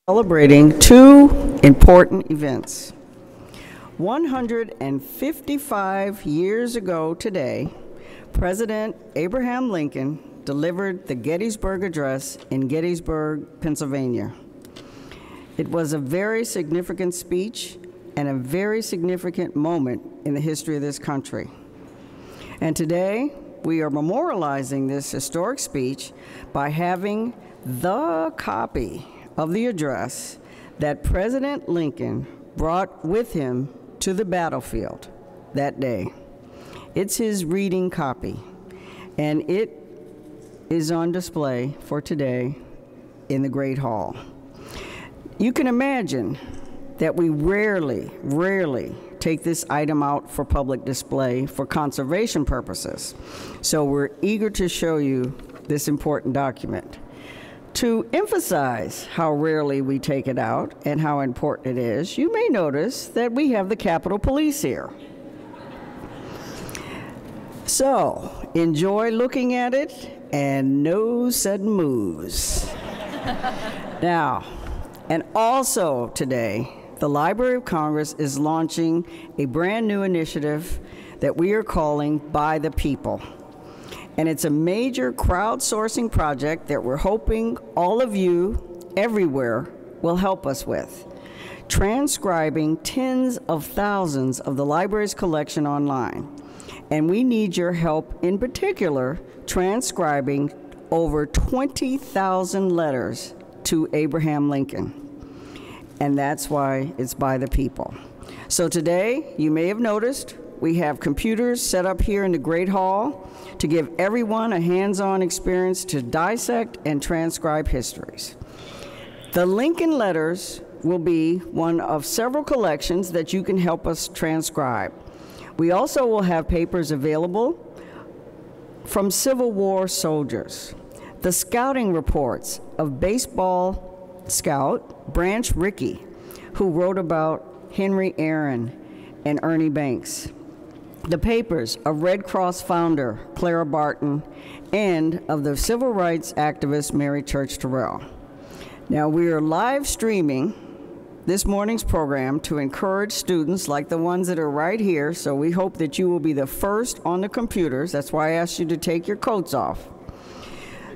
Celebrating two important events. 155 years ago today, President Abraham Lincoln delivered the Gettysburg Address in Gettysburg, Pennsylvania. It was a very significant speech and a very significant moment in the history of this country. And today, we are memorializing this historic speech by having the copy of the address that President Lincoln brought with him to the battlefield that day. It's his reading copy, and it is on display for today in the Great Hall. You can imagine that we rarely take this item out for public display for conservation purposes. So we're eager to show you this important document. To emphasize how rarely we take it out and how important it is, you may notice that we have the Capitol Police here. So, enjoy looking at it and no sudden moves. Now, and also today, the Library of Congress is launching a brand new initiative that we are calling By the People. And it's a major crowdsourcing project that we're hoping all of you everywhere will help us with, transcribing tens of thousands of the library's collection online. And we need your help, in particular, transcribing over 20,000 letters to Abraham Lincoln. And that's why it's By the People. So today, you may have noticed, we have computers set up here in the Great Hall to give everyone a hands-on experience to dissect and transcribe histories. The Lincoln letters will be one of several collections that you can help us transcribe. We also will have papers available from Civil War soldiers, the scouting reports of baseball scout Branch Rickey, who wrote about Henry Aaron and Ernie Banks, the papers of Red Cross founder Clara Barton, and of the civil rights activist Mary Church Terrell. Now, we are live streaming this morning's program to encourage students like the ones that are right here, so we hope that you will be the first on the computers. That's why I asked you to take your coats off,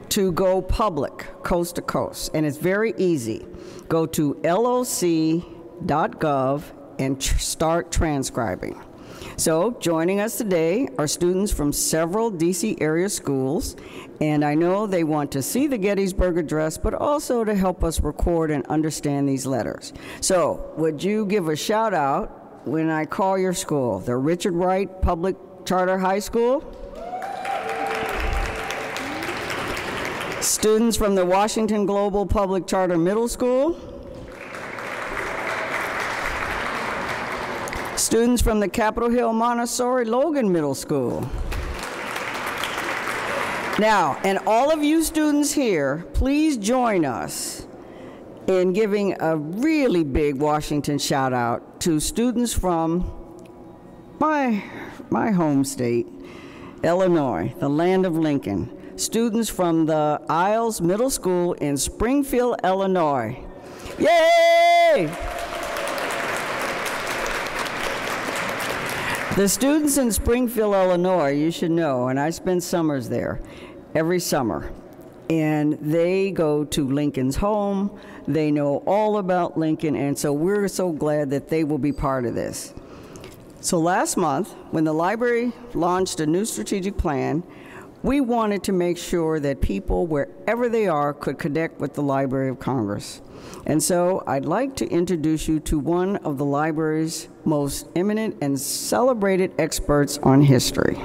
to go public, coast to coast. And it's very easy. Go to loc.gov and start transcribing. So joining us today are students from several DC area schools, and I know they want to see the Gettysburg Address, but also to help us record and understand these letters. So would you give a shout out when I call your school? The Richard Wright Public Charter High School? Students from the Washington Global Public Charter Middle School? Students from the Capitol Hill Montessori Logan Middle School. Now, and all of you students here, please join us in giving a really big Washington shout out to students from my home state, Illinois, the land of Lincoln. Students from the Isles Middle School in Springfield, Illinois. Yay! The students in Springfield, Illinois, you should know, and I spend summers there every summer, and they go to Lincoln's home. They know all about Lincoln, and so we're so glad that they will be part of this. So last month, when the library launched a new strategic plan, we wanted to make sure that people, wherever they are, could connect with the Library of Congress. And so I'd like to introduce you to one of the library's most eminent and celebrated experts on history.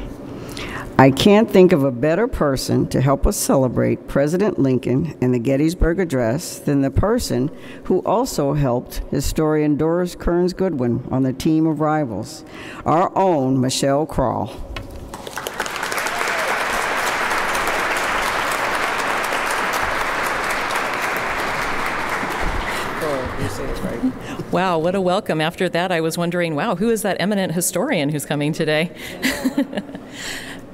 I can't think of a better person to help us celebrate President Lincoln and the Gettysburg Address than the person who also helped historian Doris Kearns Goodwin on the team of Rivals, our own Michelle Krowl. Wow, what a welcome. After that, I was wondering, wow, who is that eminent historian who's coming today?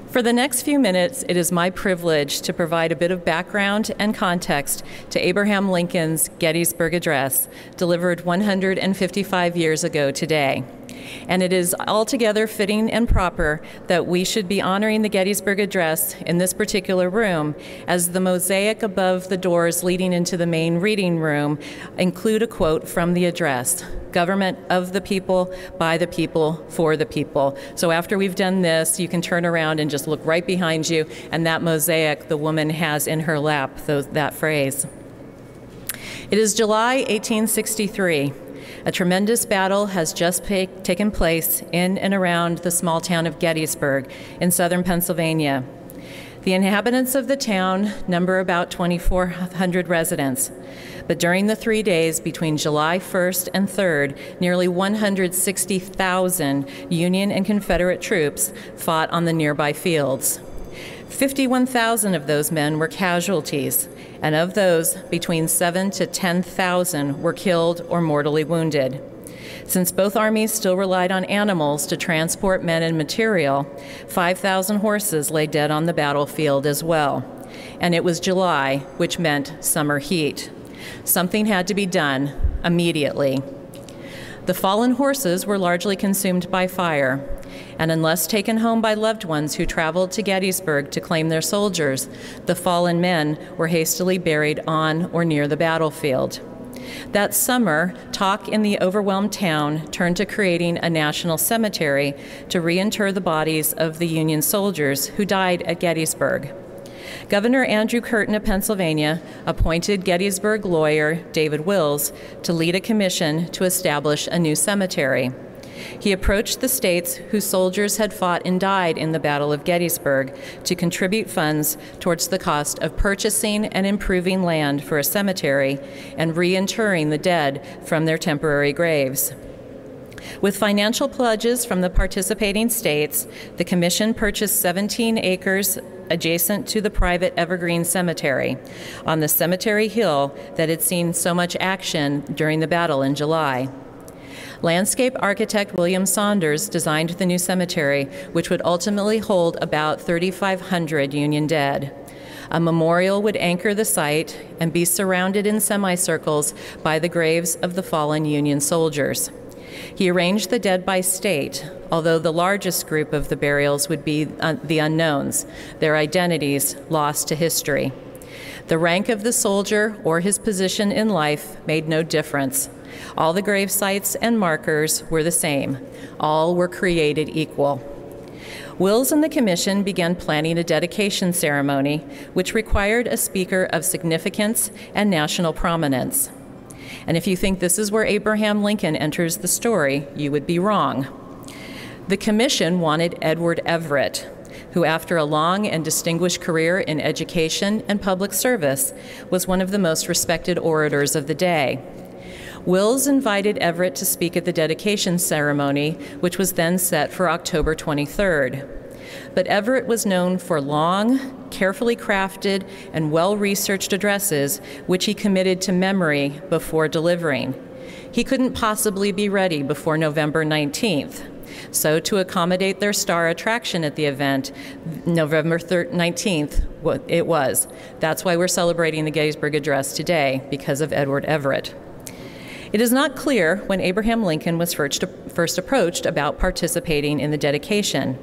For the next few minutes, it is my privilege to provide a bit of background and context to Abraham Lincoln's Gettysburg Address, delivered 155 years ago today. And it is altogether fitting and proper that we should be honoring the Gettysburg Address in this particular room, as the mosaic above the doors leading into the main reading room include a quote from the address: "Government of the people, by the people, for the people." So after we've done this, you can turn around and just look right behind you, and that mosaic the woman has in her lap, that phrase. It is July 1863. A tremendous battle has just taken place in and around the small town of Gettysburg in southern Pennsylvania. The inhabitants of the town number about 2,400 residents, but during the 3 days between July 1st and 3rd, nearly 160,000 Union and Confederate troops fought on the nearby fields. 51,000 of those men were casualties, and of those, between 7,000 to 10,000 were killed or mortally wounded. Since both armies still relied on animals to transport men and material, 5,000 horses lay dead on the battlefield as well. And it was July, which meant summer heat. Something had to be done immediately. The fallen horses were largely consumed by fire, and unless taken home by loved ones who traveled to Gettysburg to claim their soldiers, the fallen men were hastily buried on or near the battlefield. That summer, talk in the overwhelmed town turned to creating a national cemetery to reinter the bodies of the Union soldiers who died at Gettysburg. Governor Andrew Curtin of Pennsylvania appointed Gettysburg lawyer David Wills to lead a commission to establish a new cemetery. He approached the states whose soldiers had fought and died in the Battle of Gettysburg to contribute funds towards the cost of purchasing and improving land for a cemetery and reinterring the dead from their temporary graves. With financial pledges from the participating states, the commission purchased 17 acres adjacent to the private Evergreen Cemetery on the cemetery hill that had seen so much action during the battle in July. Landscape architect William Saunders designed the new cemetery, which would ultimately hold about 3,500 Union dead. A memorial would anchor the site and be surrounded in semicircles by the graves of the fallen Union soldiers. He arranged the dead by state, although the largest group of the burials would be the unknowns, their identities lost to history. The rank of the soldier or his position in life made no difference. All the grave sites and markers were the same. All were created equal. Wills and the commission began planning a dedication ceremony, which required a speaker of significance and national prominence. And if you think this is where Abraham Lincoln enters the story, you would be wrong. The commission wanted Edward Everett, who after a long and distinguished career in education and public service was one of the most respected orators of the day. Wills invited Everett to speak at the dedication ceremony, which was then set for October 23rd. But Everett was known for long, carefully crafted, and well-researched addresses, which he committed to memory before delivering. He couldn't possibly be ready before November 19th. So to accommodate their star attraction at the event, November 19th, it was. That's why we're celebrating the Gettysburg Address today, because of Edward Everett. It is not clear when Abraham Lincoln was first approached about participating in the dedication.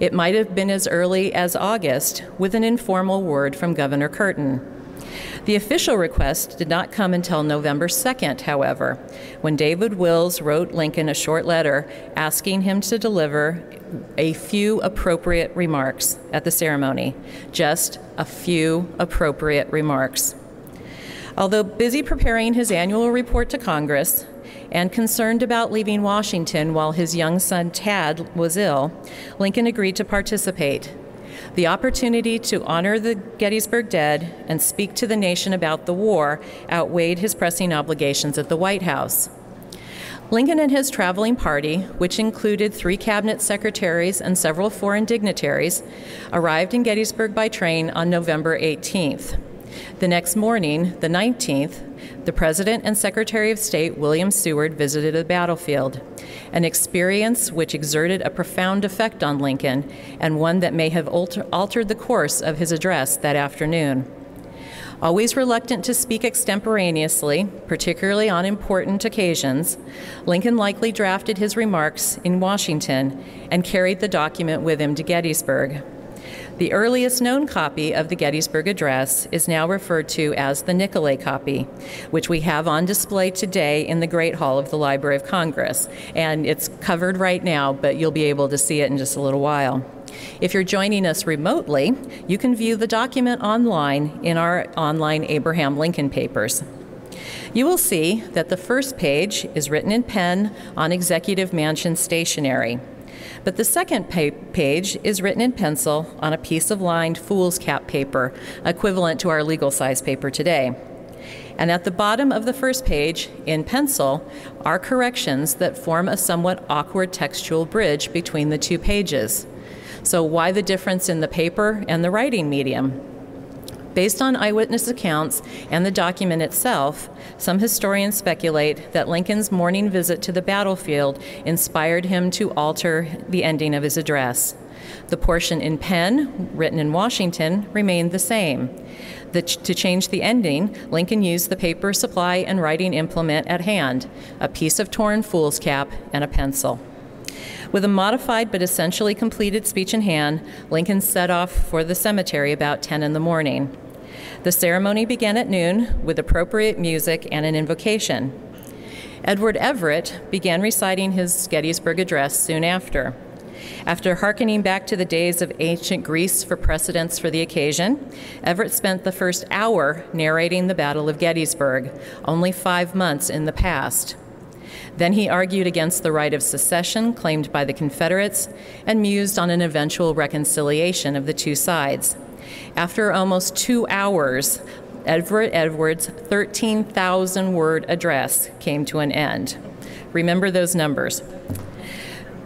It might have been as early as August, with an informal word from Governor Curtin. The official request did not come until November 2nd, however, when David Wills wrote Lincoln a short letter asking him to deliver a few appropriate remarks at the ceremony. Just a few appropriate remarks. Although busy preparing his annual report to Congress and concerned about leaving Washington while his young son Tad was ill, Lincoln agreed to participate. The opportunity to honor the Gettysburg dead and speak to the nation about the war outweighed his pressing obligations at the White House. Lincoln and his traveling party, which included 3 cabinet secretaries and several foreign dignitaries, arrived in Gettysburg by train on November 18th. The next morning, the 19th, the President and Secretary of State William Seward visited the battlefield, an experience which exerted a profound effect on Lincoln and one that may have altered the course of his address that afternoon. Always reluctant to speak extemporaneously, particularly on important occasions, Lincoln likely drafted his remarks in Washington and carried the document with him to Gettysburg. The earliest known copy of the Gettysburg Address is now referred to as the Nicolay copy, which we have on display today in the Great Hall of the Library of Congress. And it's covered right now, but you'll be able to see it in just a little while. If you're joining us remotely, you can view the document online in our online Abraham Lincoln papers. You will see that the first page is written in pen on Executive Mansion stationery, but the second page is written in pencil on a piece of lined foolscap paper, equivalent to our legal size paper today. And at the bottom of the first page, in pencil, are corrections that form a somewhat awkward textual bridge between the two pages. So why the difference in the paper and the writing medium? Based on eyewitness accounts and the document itself, some historians speculate that Lincoln's morning visit to the battlefield inspired him to alter the ending of his address. The portion in pen, written in Washington, remained the same. To change the ending, Lincoln used the paper supply and writing implement at hand, a piece of torn foolscap and a pencil. With a modified but essentially completed speech in hand, Lincoln set off for the cemetery about 10 in the morning. The ceremony began at noon with appropriate music and an invocation. Edward Everett began reciting his Gettysburg Address soon after. After hearkening back to the days of ancient Greece for precedents for the occasion, Everett spent the first hour narrating the Battle of Gettysburg, only 5 months in the past. Then he argued against the right of secession claimed by the Confederates and mused on an eventual reconciliation of the two sides. After almost 2 hours, Everett Edwards' 13,000-word address came to an end. Remember those numbers.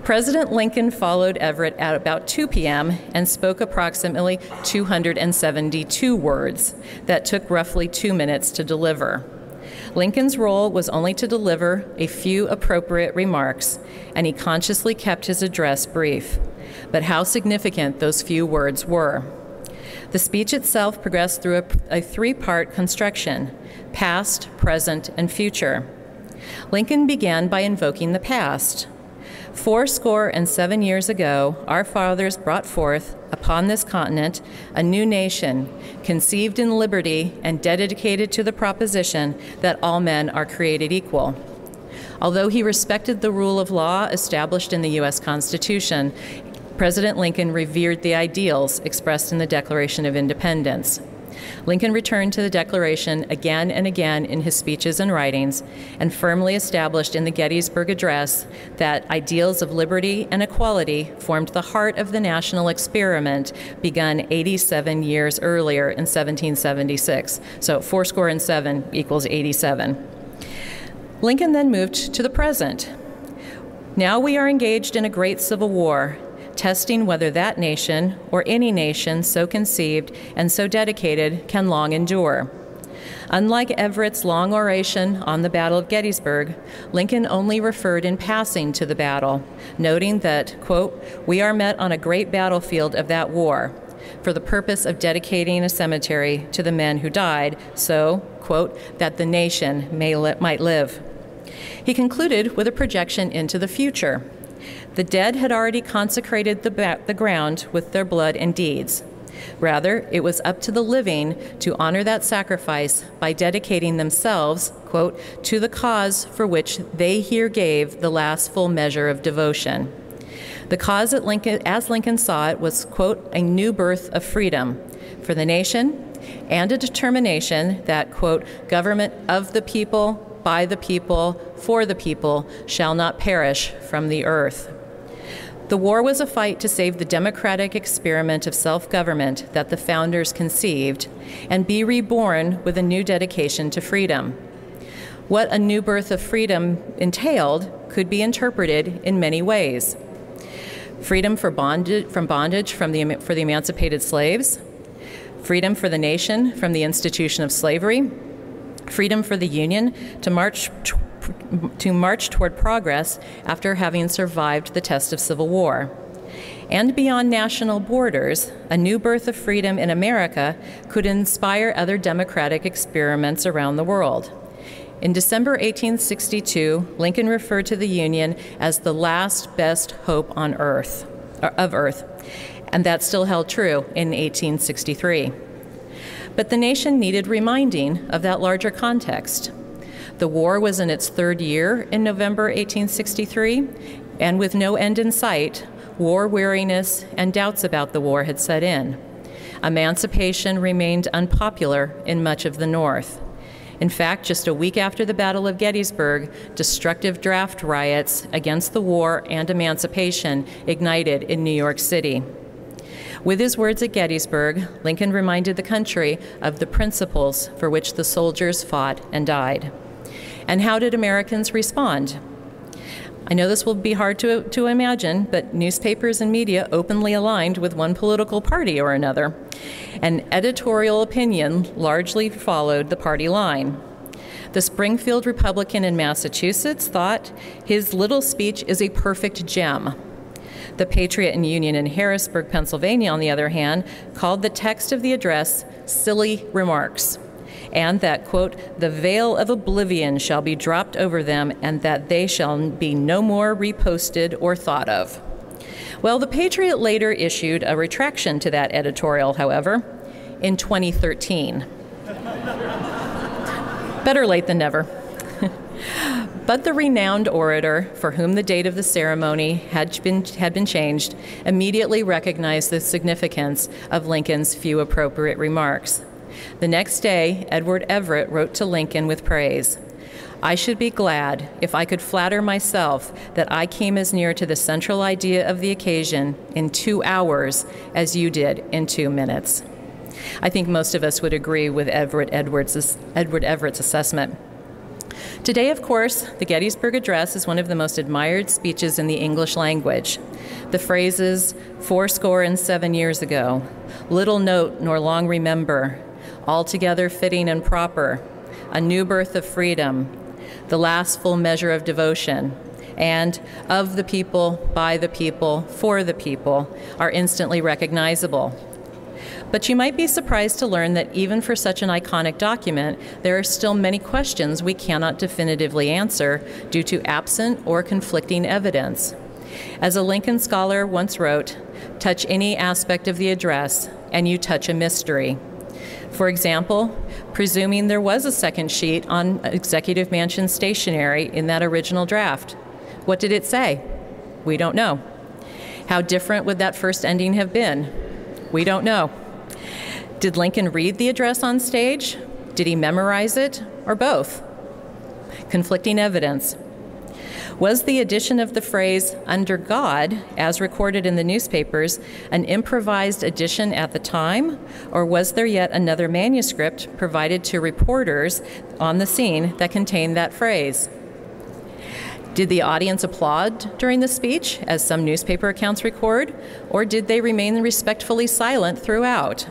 President Lincoln followed Everett at about 2 p.m. and spoke approximately 272 words that took roughly 2 minutes to deliver. Lincoln's role was only to deliver a few appropriate remarks, and he consciously kept his address brief. But how significant those few words were. The speech itself progressed through a three-part construction: past, present, and future. Lincoln began by invoking the past. 77 years ago, our fathers brought forth upon this continent a new nation, conceived in liberty and dedicated to the proposition that all men are created equal. Although he respected the rule of law established in the U.S. Constitution, President Lincoln revered the ideals expressed in the Declaration of Independence. Lincoln returned to the Declaration again and again in his speeches and writings, and firmly established in the Gettysburg Address that ideals of liberty and equality formed the heart of the national experiment begun 87 years earlier in 1776. So 77 equals 87. Lincoln then moved to the present. Now we are engaged in a great civil war, testing whether that nation, or any nation so conceived and so dedicated, can long endure. Unlike Everett's long oration on the Battle of Gettysburg, Lincoln only referred in passing to the battle, noting that, quote, "We are met on a great battlefield of that war, for the purpose of dedicating a cemetery to the men who died, so, quote, that the nation might live." He concluded with a projection into the future. The dead had already consecrated the ground with their blood and deeds. Rather, it was up to the living to honor that sacrifice by dedicating themselves, quote, to the cause for which they here gave the last full measure of devotion. The cause at Lincoln, as Lincoln saw it, was, quote, a new birth of freedom for the nation and a determination that, quote, government of the people, by the people, for the people, shall not perish from the earth. The war was a fight to save the democratic experiment of self-government that the founders conceived and be reborn with a new dedication to freedom. What a new birth of freedom entailed could be interpreted in many ways. Freedom from bondage for the emancipated slaves, freedom for the nation from the institution of slavery, freedom for the Union to march toward progress after having survived the test of civil war. And beyond national borders, a new birth of freedom in America could inspire other democratic experiments around the world. In December 1862, Lincoln referred to the Union as the last best hope on Earth, and that still held true in 1863. But the nation needed reminding of that larger context. The war was in its third year in November 1863, and with no end in sight, war weariness and doubts about the war had set in. Emancipation remained unpopular in much of the North. In fact, just a week after the Battle of Gettysburg, destructive draft riots against the war and emancipation ignited in New York City. With his words at Gettysburg, Lincoln reminded the country of the principles for which the soldiers fought and died. And how did Americans respond? I know this will be hard to imagine, but newspapers and media openly aligned with one political party or another, and editorial opinion largely followed the party line. The Springfield Republican in Massachusetts thought his little speech is a perfect gem. The Patriot and Union in Harrisburg, Pennsylvania, on the other hand, called the text of the address silly remarks, and that, quote, the veil of oblivion shall be dropped over them, and that they shall be no more reposted or thought of. Well, the Patriot later issued a retraction to that editorial, however, in 2013. Better late than never. But the renowned orator, for whom the date of the ceremony had been changed, immediately recognized the significance of Lincoln's few appropriate remarks. The next day, Edward Everett wrote to Lincoln with praise. I should be glad if I could flatter myself that I came as near to the central idea of the occasion in 2 hours as you did in 2 minutes. I think most of us would agree with Edward Everett's assessment. Today, of course, the Gettysburg Address is one of the most admired speeches in the English language. The phrases, 77 years ago, little note nor long remember, altogether fitting and proper, a new birth of freedom, the last full measure of devotion, and of the people, by the people, for the people, are instantly recognizable. But you might be surprised to learn that even for such an iconic document, there are still many questions we cannot definitively answer due to absent or conflicting evidence. As a Lincoln scholar once wrote, touch any aspect of the address, and you touch a mystery. For example, presuming there was a second sheet on Executive Mansion stationery in that original draft, what did it say? We don't know. How different would that first ending have been? We don't know. Did Lincoln read the address on stage? Did he memorize it? Or both? Conflicting evidence. Was the addition of the phrase, under God, as recorded in the newspapers, an improvised addition at the time? Or was there yet another manuscript provided to reporters on the scene that contained that phrase? Did the audience applaud during the speech, as some newspaper accounts record, or did they remain respectfully silent throughout?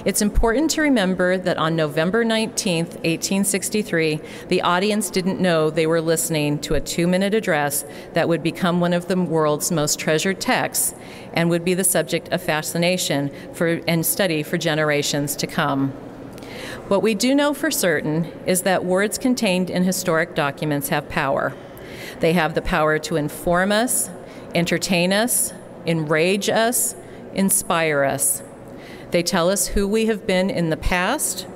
It's important to remember that on November 19, 1863, the audience didn't know they were listening to a 2-minute address that would become one of the world's most treasured texts and would be the subject of fascination and study for generations to come. What we do know for certain is that words contained in historic documents have power. They have the power to inform us, entertain us, enrage us, inspire us. They tell us who we have been in the past,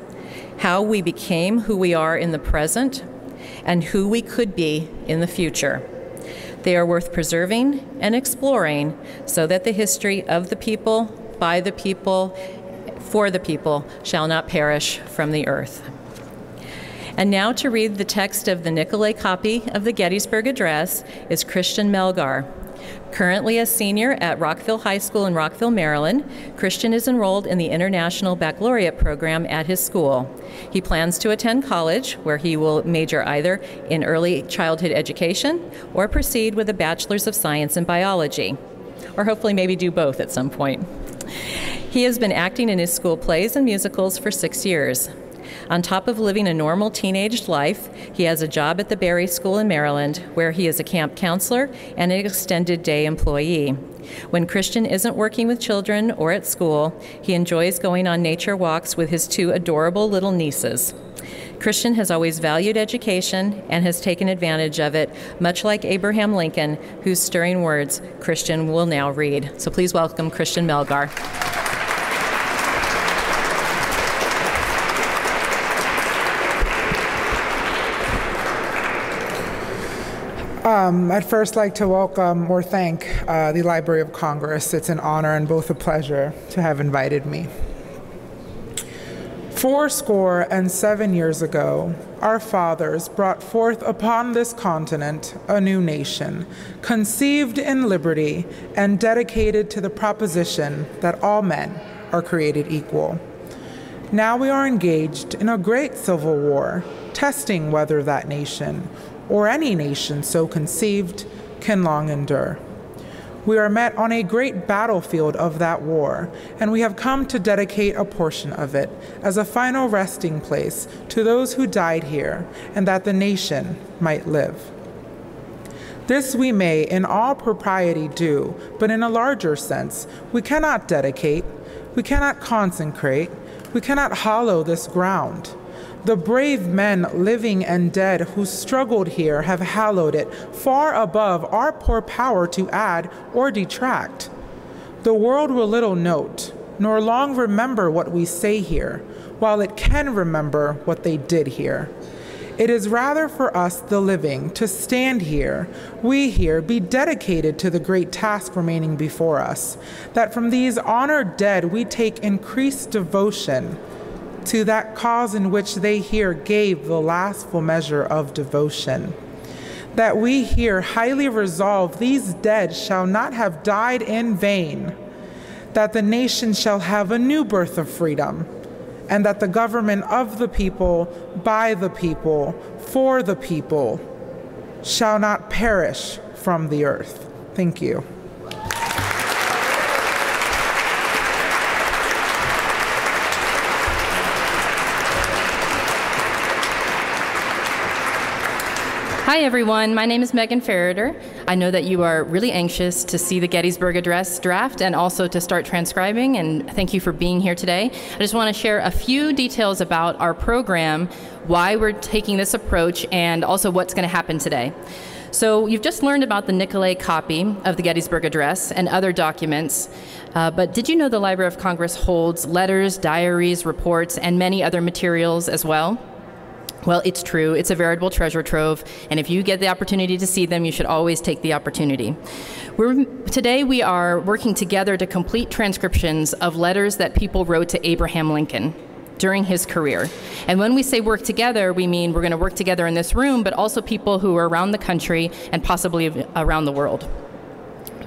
how we became who we are in the present, and who we could be in the future. They are worth preserving and exploring so that the history of the people, by the people, for the people shall not perish from the earth. And now to read the text of the Nicolay copy of the Gettysburg Address is Christian Melgar. Currently a senior at Rockville High School in Rockville, Maryland, Christian is enrolled in the International Baccalaureate program at his school. He plans to attend college, where he will major either in early childhood education or proceed with a Bachelor's of Science in Biology, or hopefully maybe do both at some point. He has been acting in his school plays and musicals for 6 years. On top of living a normal teenage life, he has a job at the Berry School in Maryland, where he is a camp counselor and an extended day employee. When Christian isn't working with children or at school, he enjoys going on nature walks with his 2 adorable little nieces. Christian has always valued education and has taken advantage of it, much like Abraham Lincoln, whose stirring words Christian will now read. So please welcome Christian Melgar. I'd first like to welcome or thank the Library of Congress. It's an honor and both a pleasure to have invited me. 77 years ago, our fathers brought forth upon this continent a new nation, conceived in liberty and dedicated to the proposition that all men are created equal. Now we are engaged in a great civil war, testing whether that nation, or any nation so conceived, can long endure. We are met on a great battlefield of that war, and we have come to dedicate a portion of it as a final resting place to those who died here, and that the nation might live. This we may in all propriety do, but in a larger sense, we cannot dedicate, we cannot consecrate, we cannot hallow this ground. The brave men, living and dead, who struggled here have hallowed it, far above our poor power to add or detract. The world will little note, nor long remember what we say here, while it can remember what they did here. It is rather for us, the living, to stand here, we here, be dedicated to the great task remaining before us, that from these honored dead we take increased devotion to that cause in which they here gave the last full measure of devotion. That we here highly resolve these dead shall not have died in vain, that the nation shall have a new birth of freedom, and that the government of the people, by the people, for the people, shall not perish from the earth. Thank you. Hi everyone, my name is Megan Ferreter. I know that you are really anxious to see the Gettysburg Address draft and also to start transcribing, and thank you for being here today. I just want to share a few details about our program, why we're taking this approach, and also what's going to happen today. So you've just learned about the Nicolay copy of the Gettysburg Address and other documents, but did you know the Library of Congress holds letters, diaries, reports, and many other materials as well? Well, it's true. It's a veritable treasure trove, and if you get the opportunity to see them, you should always take the opportunity. Today we are working together to complete transcriptions of letters that people wrote to Abraham Lincoln during his career. And when we say work together, we mean we're going to work together in this room, but also people who are around the country and possibly around the world.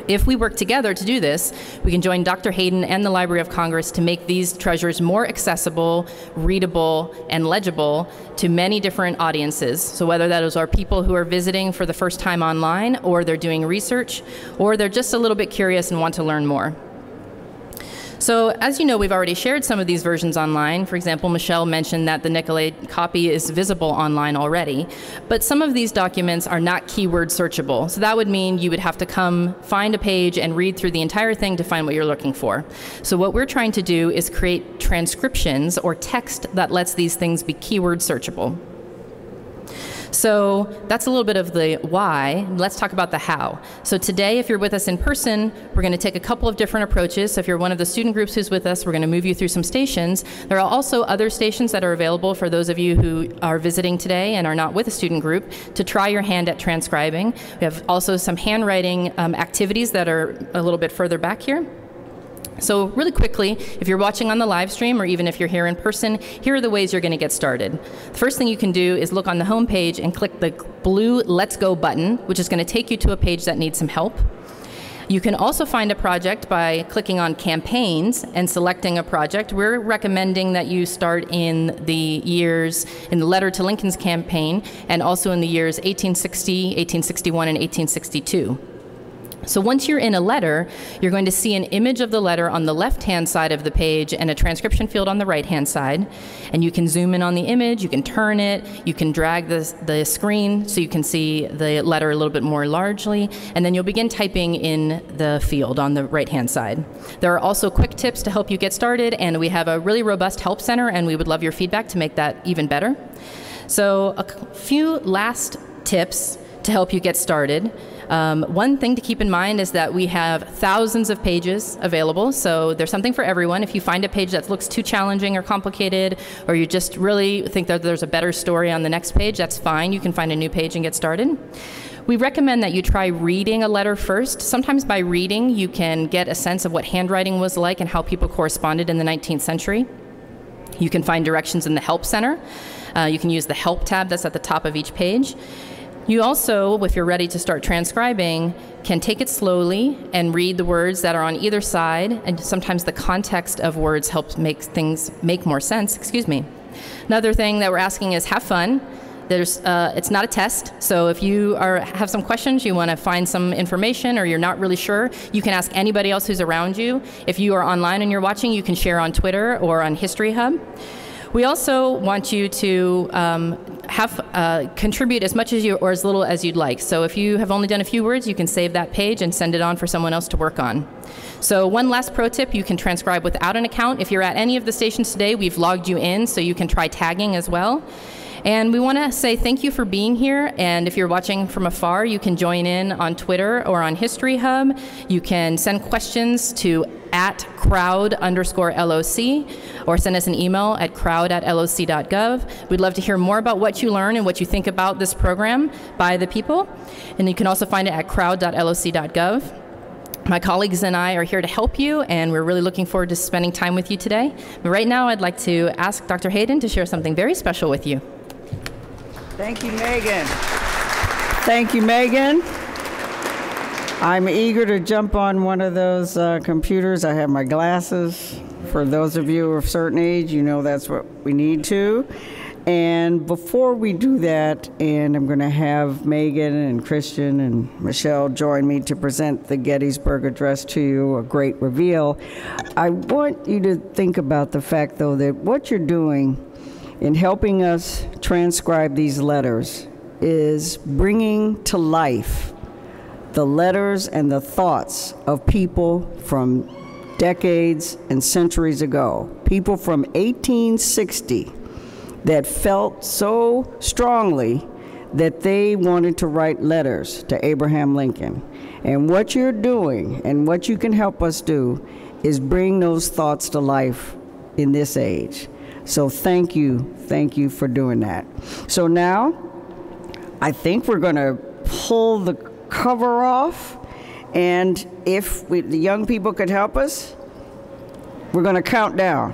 If we work together to do this, we can join Dr. Hayden and the Library of Congress to make these treasures more accessible, readable, and legible to many different audiences. So whether that is our people who are visiting for the first time online, or they're doing research, or they're just a little bit curious and want to learn more. So as you know, we've already shared some of these versions online. For example, Michelle mentioned that the Nicolay copy is visible online already, but some of these documents are not keyword searchable. So that would mean you would have to come find a page and read through the entire thing to find what you're looking for. So what we're trying to do is create transcriptions or text that lets these things be keyword searchable. So that's a little bit of the why. Let's talk about the how. So today, if you're with us in person, we're going to take a couple of different approaches. So if you're one of the student groups who's with us, we're going to move you through some stations. There are also other stations that are available for those of you who are visiting today and are not with a student group to try your hand at transcribing. We have also some handwriting activities that are a little bit further back here. So really quickly, if you're watching on the live stream or even if you're here in person, here are the ways you're going to get started. The first thing you can do is look on the home page and click the blue Let's Go button, which is going to take you to a page that needs some help. You can also find a project by clicking on Campaigns and selecting a project. We're recommending that you start in the Letter to Lincoln's campaign, and also in the years 1860, 1861, and 1862. So once you're in a letter, you're going to see an image of the letter on the left-hand side of the page and a transcription field on the right-hand side. And you can zoom in on the image, you can turn it, you can drag the screen so you can see the letter a little bit more largely, and then you'll begin typing in the field on the right-hand side. There are also quick tips to help you get started, and we have a really robust help center, and we would love your feedback to make that even better. So a few last tips to help you get started. One thing to keep in mind is that we have thousands of pages available, so there's something for everyone. If you find a page that looks too challenging or complicated, or you just really think that there's a better story on the next page, that's fine. You can find a new page and get started. We recommend that you try reading a letter first. Sometimes by reading, you can get a sense of what handwriting was like and how people corresponded in the 19th century. You can find directions in the Help Center. You can use the Help tab that's at the top of each page. You also, if you're ready to start transcribing, can take it slowly and read the words that are on either side, and sometimes the context of words helps make things make more sense. Excuse me. Another thing that we're asking is have fun. It's not a test, so if you have some questions, you want to find some information, or you're not really sure, you can ask anybody else who's around you. If you are online and you're watching, you can share on Twitter or on History Hub. We also want you to contribute as much as you or as little as you'd like. So if you have only done a few words, you can save that page and send it on for someone else to work on. So one last pro tip, you can transcribe without an account. If you're at any of the stations today, we've logged you in, so you can try tagging as well. And we want to say thank you for being here, and if you're watching from afar, you can join in on Twitter or on History Hub. You can send questions to @crowd_LOC, or send us an email at crowd@loc.gov. We'd love to hear more about what you learn and what you think about this program by the people. And you can also find it at crowd.loc.gov. My colleagues and I are here to help you, and we're really looking forward to spending time with you today. But right now, I'd like to ask Dr. Hayden to share something very special with you. Thank you, Megan. Thank you, Megan. I'm eager to jump on one of those computers. I have my glasses. For those of you of a certain age, you know that's what we need to. And before we do that, and I'm going to have Megan and Christian and Michelle join me to present the Gettysburg Address to you, a great reveal, I want you to think about the fact, though, that what you're doing in helping us transcribe these letters is bringing to life the letters and the thoughts of people from decades and centuries ago, people from 1860 that felt so strongly that they wanted to write letters to Abraham Lincoln. And what you're doing and what you can help us do is bring those thoughts to life in this age. So thank you for doing that. So now, I think we're going to pull the cover off, and if the young people could help us, we're going to count down.